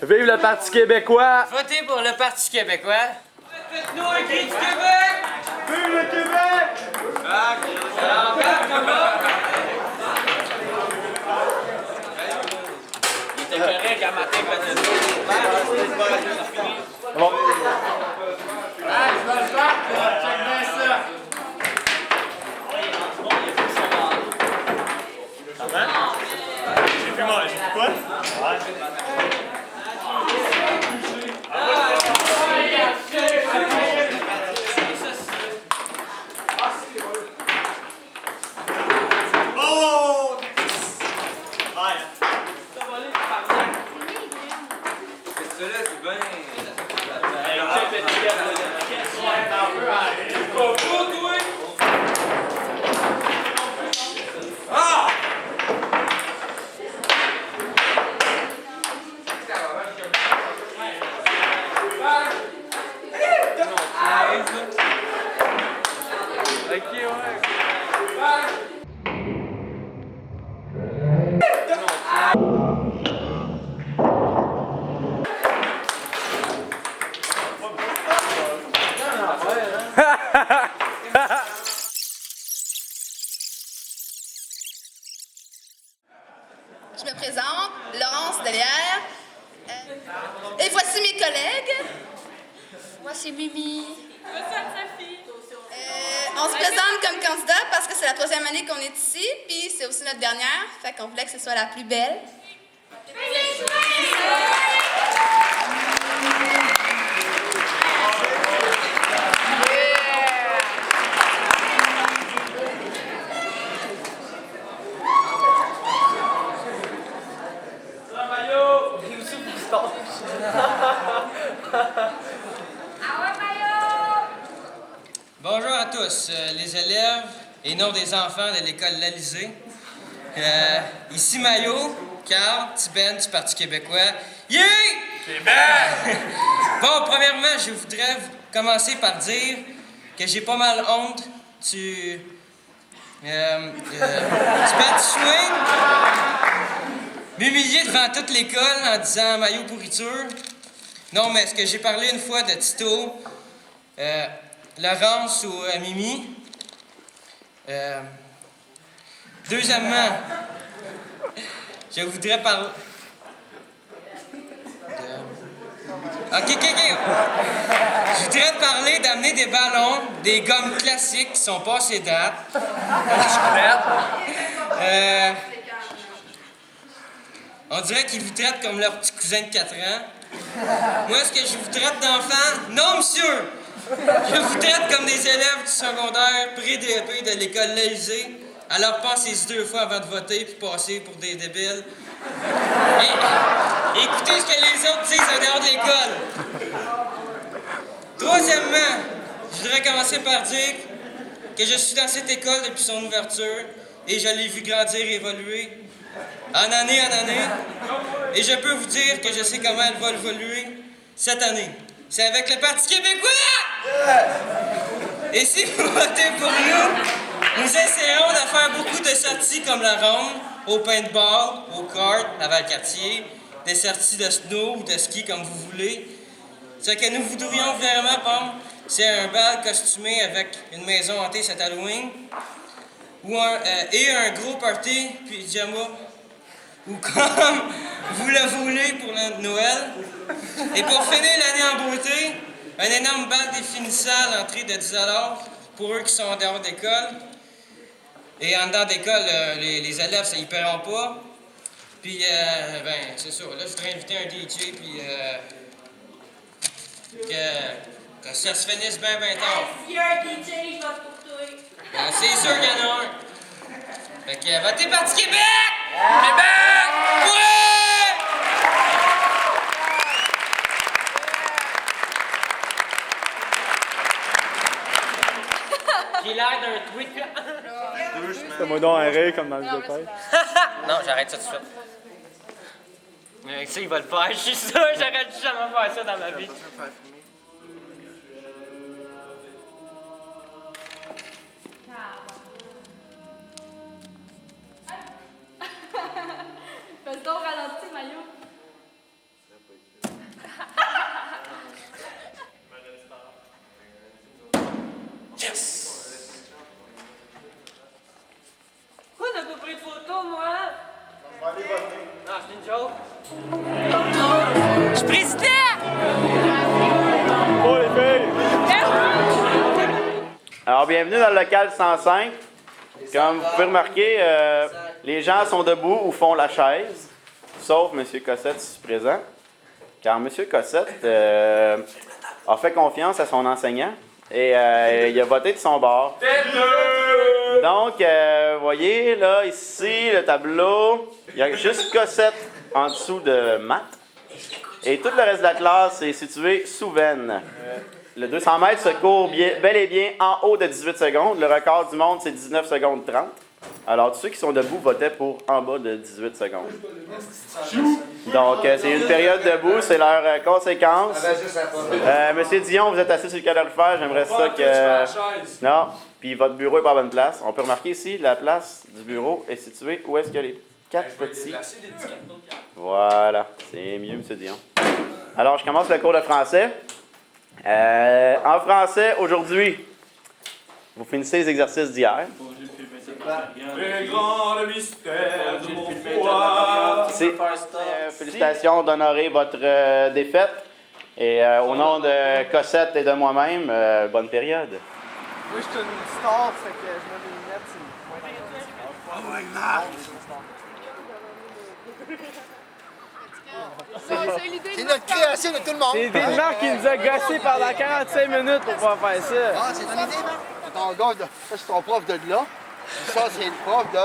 Vive le Parti québécois! Votez pour le Parti québécois. Faites-nous un cri du Québec! Vive le Québec! Il était correct à matin, Bon. J'ai plus quoi? Oh! Celui-là, c'est bien. Je me présente, Laurence Delière. Et voici mes collègues. Moi, c'est Mimi. On se présente comme candidat parce que c'est la 3e année qu'on est ici, puis c'est aussi notre dernière, fait qu'on voulait que ce soit la plus belle. Bonjour à tous, les élèves et non des enfants de l'école L'Alizé. Ici Mayo, Carl, Tiben du Parti québécois. Yeah! Québec! Bon, premièrement, je voudrais commencer par dire que j'ai pas mal honte du Parti swing. M'humilier devant toute l'école en disant Mayo pourriture. Non, mais est-ce que j'ai parlé une fois de Tito, Laurence ou Mimi? Deuxièmement, je voudrais parler... OK. Je voudrais te parler d'amener des ballons, des gommes classiques qui sont passées date. On dirait qu'ils vous traitent comme leur petit cousin de 4 ans. Moi, est-ce que je vous traite d'enfants? Non, monsieur! Je vous traite comme des élèves du secondaire pré-DEP de l'école L'Alizé. Alors pensez-y 2 fois avant de voter puis passer pour des débiles. Et écoutez ce que les autres disent en dehors de l'école. Troisièmement, je voudrais commencer par dire que je suis dans cette école depuis son ouverture et je l'ai vu grandir et évoluer en année en année. Et je peux vous dire que je sais comment elle va évoluer cette année. C'est avec le Parti québécois! Et si vous votez pour nous essayerons de faire beaucoup de sorties comme la ronde, au paintball, au kart, à Valcartier, des sorties de snow ou de ski comme vous voulez. Ce que nous voudrions vraiment prendre, c'est un bal costumé avec une maison hantée cet Halloween et un gros party pyjama ou comme vous le voulez pour le Noël. Et pour finir l'année en beauté, un énorme bal définissant à l'entrée de 10$ pour eux qui sont en dehors d'école. Et en dedans d'école, les élèves, ça y paieront pas. Puis, ben, c'est ça. Là, je voudrais inviter un DJ, puis que ça se finisse bien tard. S'il y a un DJ, je vote pour toi. Ben, c'est sûr qu'il y en a un. Fait que, votez Parti Québec! Québec! Ouais! J'ai l'air d'un tweet. Fais-moi donc un rire comme dans le GoPay. Non, j'arrête ça tout de suite. Mais avec ça, il va le faire. Je suis sûr, j'aurais dû jamais faire ça dans ma vie. Fais donc ralentir, Maillot. moi. Non, c'est une joke. Je suis président! Oh les filles! Alors, bienvenue dans le local 105. Comme vous pouvez remarquer, les gens sont debout ou font la chaise, sauf M. Cossette ici présent. Car M. Cossette a fait confiance à son enseignant et il a voté de son bord. Donc, vous voyez, là, ici, le tableau, il y a juste Cossette en dessous de maths. Et tout le reste de la classe est situé sous veine. Le 200 mètres se court bel et bien en haut de 18 secondes. Le record du monde, c'est 19 secondes 30. Alors, tous ceux qui sont debout votaient pour en bas de 18 secondes. Donc, c'est une période debout, c'est leur conséquence. Monsieur Dion, vous êtes assis sur le calorifère, j'aimerais ça que... Non, puis votre bureau est pas à bonne place. On peut remarquer ici, la place du bureau est située où est-ce qu'il y a les 4 petits... Voilà, c'est mieux, Monsieur Dion. Alors, je commence le cours de français. En français, aujourd'hui, vous finissez les exercices d'hier. Le grand mystère de mon foi. Félicitations d'honorer votre défaite. Et au nom de Cossette et de moi-même, bonne période. Moi, je suis une star, fait que je mets mes lunettes, c'est notre création de tout le monde. C'est des Marc qui nous a gossé pendant 45 minutes pour pouvoir faire ça. Ah, c'est ton idée, Marc? Attends, regarde, ça c'est ton prof de là. Ça, c'est le prof de...